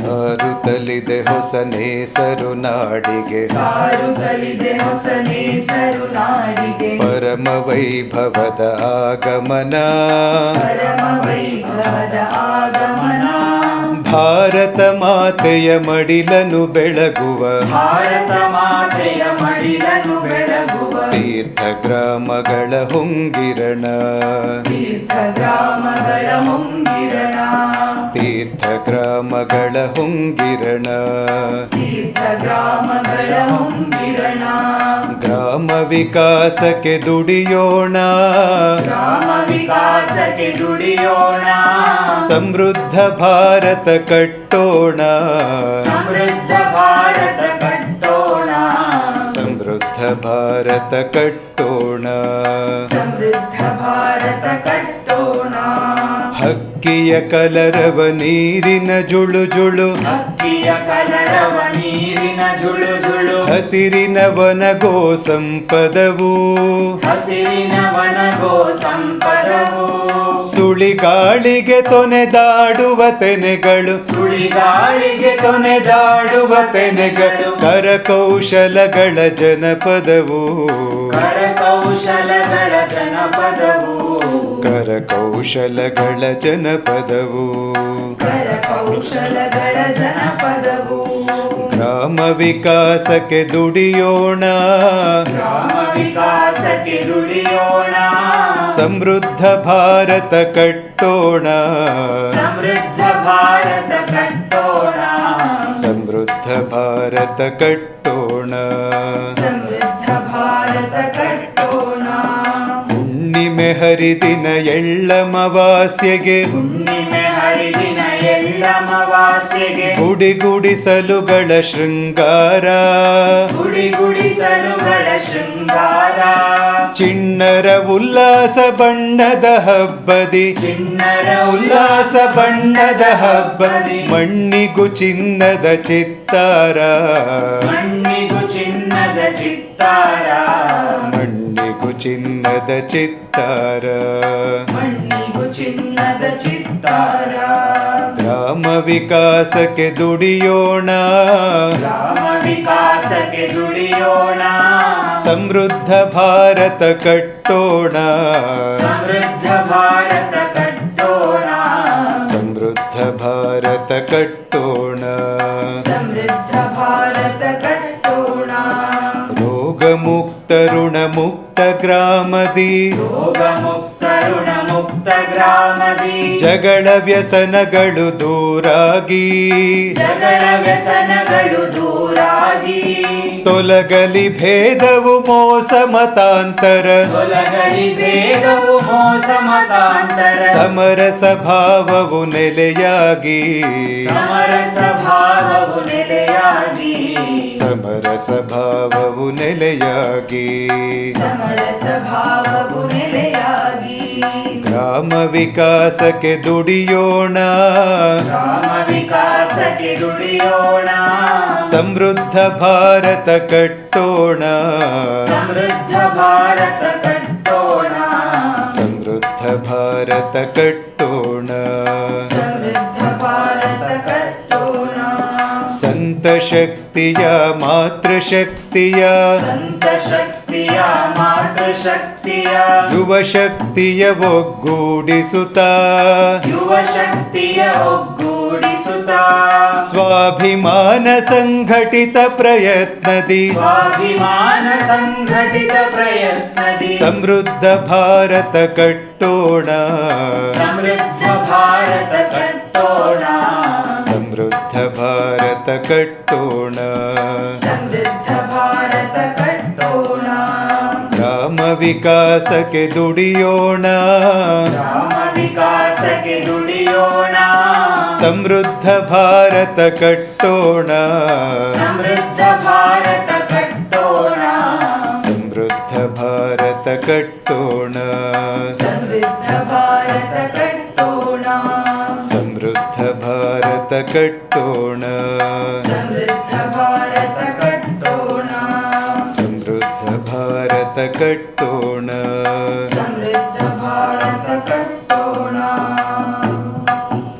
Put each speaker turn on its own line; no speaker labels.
ಸಾರುತ್ತಲಿದೆ ಹೊಸ ನೇಸರು ನಾಡಿಗೆ,
ಸಾರುತ್ತಲಿದೆ ಹೊಸ ನೇಸರು ನಾಡಿಗೆ.
ಪರಮ ವೈಭವದ ಆಗಮನ,
ಪರಮ ವೈಭವದ ಆಗಮನ.
ಭಾರತ ಮಾತೆಯ ಮಡಿಲನು ಬೆಳಗುವ,
ಭಾರತ ಮಾತೆಯ ಮಡಿಲನು ಬೆಳಗುವ.
ತೀರ್ಥ ಗ್ರಾಮಗಳ ಹೊಂಗಿರಣ,
ತೀರ್ಥ ಗ್ರಾಮಗಳ ಹೊಂಗಿರಣ.
ತೀರ್ಥ ಗ್ರಾಮಗಳ ಹೊಂಗಿರಣ.
ತೀರ್ಥ ಗ್ರಾಮಗಳ ಹೊಂಗಿರಣ.
ಗ್ರಾಮ ವಿಕಾಸಕ್ಕೆ ದುಡಿಯೋಣ,
ಗ್ರಾಮ ವಿಕಾಸಕ್ಕೆ ದುಡಿಯೋಣ.
ಸಮೃದ್ಧ ಭಾರತ ಕಟ್ಟೋಣ,
ಸಮೃದ್ಧ ಭಾರತ ಕಟ್ಟೋಣ.
ಸಮೃದ್ಧ ಭಾರತ ಕಟ್ಟೋಣ.
ಸಮೃದ್ಧ ಭಾರತ ಕಟ್ಟೋಣ.
ಹಕ್ಕಿಯ ಕಲರವ ನೀರಿನ ಜುಳು ಜುಳು,
ಹಕ್ಕಿಯ ಕಲರವ ನೀರಿನ ಜುಳು ಜುಳು.
ಹಸಿರಿನ ವನಗೋ ಸಂಪದವು,
ಹಸಿರಿನ ವನಗೋ ಸಂಪದವು.
ಸುಳಿಗಾಳಿಗೆ ತೊನೆದಾಡುವ ತೆನೆಗಳು,
ಸುಳಿಗಾಳಿಗೆ
ತೊನೆದಾಡುವ ತೆನೆಗಳು. ಕರಕೌಶಲಗಳ ಜನಪದವು,
ಕರಕೌಶಲಗಳ ಜನಪದವು.
ಕರಕೌಶಲಗಳ ಜನಪದವು.
ಕರಕೌಶಲಗಳ ಜನಪದವು.
ಗ್ರಾಮ ವಿಕಾಸಕ್ಕೆ ದುಡಿಯೋಣ,
ಗ್ರಾಮ ವಿಕಾಸಕ್ಕೆ ದುಡಿಯೋಣ.
ಸಮೃದ್ಧ ಭಾರತ ಕಟ್ಟೋಣ,
ಸಮೃದ್ಧ ಭಾರತ ಕಟ್ಟೋಣ.
ಸಮೃದ್ಧ ಭಾರತ ಕಟ್ಟೋಣ.
ಸಮೃದ್ಧ ಭಾರತ ಕಟ್ಟೋಣ.
ಹುಣ್ಣಿಮೆ ಹರಿದಿನ ಎಳ್ಳಮವಾಸ್ಯೆಗೆ,
ಹುಣ್ಣಿಮೆ ಹರಿದಿನ ಎಳ್ಳಮವಾಸ್ಯೆಗೆ.
ಗುಡಿಗುಡಿಸಲುಗಳ ಶೃಂಗಾರ,
ಗುಡಿಗುಡಿಸಲುಗಳ ಶೃಂಗಾರ.
ಚಿಣ್ಣರ ಉಲ್ಲಾಸ ಬಣ್ಣದ ಹಬ್ಬದಿ,
ಚಿಣ್ಣರ
ಉಲ್ಲಾಸ ಬಣ್ಣದ ಹಬ್ಬದಿ. ಮಣ್ಣಿಗೂ ಚಿನ್ನದ ಚಿತ್ತಾರ,
ಮಣ್ಣಿಗೂ ಚಿನ್ನದ ಚಿತ್ತಾರ.
ಮಣ್ಣಿಗೂ ಚಿನ್ನದ ಚಿತ್ತಾರ.
ಮಣ್ಣಿಗೂ ಚಿನ್ನದ ಚಿತ್ತಾರ.
ಗ್ರಾಮ ವಿಕಾಸಕ್ಕೆ ದುಡಿಯೋಣ,
ಗ್ರಾಮ ವಿಕಾಸಕ್ಕೆ ದುಡಿಯೋಣ.
ಸಮೃದ್ಧ ಭಾರತ ಕಟ್ಟೋಣ,
ಸಮೃದ್ಧ ಭಾರತ ಕಟ್ಟೋಣ.
ಸಮೃದ್ಧ ಭಾರತ ಕಟ್ಟೋಣ.
ಸಮೃದ್ಧ ಭಾರತ ಕಟ್ಟೋಣ.
ರೋಗ ಮುಕ್ತ ಋಣ ಮುಕ್ತ ಗ್ರಾಮದಿ,
ರೋಗ ಮುಕ್ತ ಋಣ ಮುಕ್ತ ಗ್ರಾಮದಿ.
ಜಗಳ ವ್ಯಸನಗಳು ದೂರಾಗಿ,
ಜಗಳ ವ್ಯಸನಗಳು ದೂರಾಗಿ.
ತೊಲಗಲಿ ಭೇದವು ಮೋಸ ಮತಾಂತರ,
ತೊಲಗಲಿ ಭೇದವು ಮೋಸ ಮತಾಂತರ.
ಸಮರಸ ಭಾವವು ನೆಲೆಯಾಗಿ,
ಸಮರಸ ಭಾವವು ನೆಲೆಯಾಗಿ.
ಸಮರಸ ಭಾವವು ನೆಲೆಯಾಗಿ.
ಸಮರಸ ಭಾವವು ನೆಲೆಯಾಗಿ.
ಗ್ರಾಮ ವಿಕಾಸಕ್ಕೆ ದುಡಿಯೋಣ,
ಗ್ರಾಮ ವಿಕಾಸಕ್ಕೆ ದುಡಿಯೋಣ.
ಸಮೃದ್ಧ ಭಾರತ ಕಟ್ಟೋಣ,
ಸಮೃದ್ಧ ಭಾರತ ಕಟ್ಟೋಣ.
ಸಮೃದ್ಧ ಭಾರತ ಕಟ್ಟೋಣ.
ಸಮೃದ್ಧ ಭಾರತ ಕಟ್ಟೋಣ.
ಸಂತ ಶಕ್ತಿಯ ಮಾತೃಶಕ್ತಿಯ,
ಸಂತ ಶಕ್ತಿಯ ಮಾತೃಶಕ್ತಿಯ.
ಯುವ ಶಕ್ತಿಯ ಒಗ್ಗೂಡಿಸುತ್ತ,
ಯುವ ಶಕ್ತಿಯ ಒಗ್ಗೂಡಿಸುತ್ತ.
ಸ್ವಾಭಿಮಾನ ಸಂಘಟಿತ ಪ್ರಯತ್ನದಿ,
ಸ್ವಾಭಿಮಾನ ಸಂಘಟಿತ ಪ್ರಯತ್ನದಿ.
ಸಮೃದ್ಧ ಭಾರತ ಕಟ್ಟೋಣ,
ಸಮೃದ್ಧ ಭಾರತ ಕಟ್ಟೋಣ.
ಸಮೃದ್ಧ ಭಾರತ ಕಟ್ಟೋಣ.
ಸಮೃದ್ಧ ಭಾರತ ಕಟ್ಟೋಣ.
ಗ್ರಾಮ ವಿಕಾಸಕ್ಕೆ ದುಡಿಯೋಣ,
ಗ್ರಾಮ ವಿಕಾಸಕ್ಕೆ ದುಡಿಯೋಣ.
ಸಮೃದ್ಧ ಭಾರತ ಕಟ್ಟೋಣ,
ಸಮೃದ್ಧ ಭಾರತ ಕಟ್ಟೋಣ.
ಸಮೃದ್ಧ ಭಾರತ ಕಟ್ಟೋಣ.
ಸಮೃದ್ಧ ಭಾರತ ಕಟ್ಟೋಣ.
ಸಮೃದ್ಧ ಭಾರತ ಕಟ್ಟೋಣ,
ಸಮೃದ್ಧ ಭಾರತ ಕಟ್ಟೋಣ.
ಸಮೃದ್ಧ ಭಾರತ ಕಟ್ಟೋಣ.
ಸಮೃದ್ಧ ಭಾರತ ಕಟ್ಟೋಣ.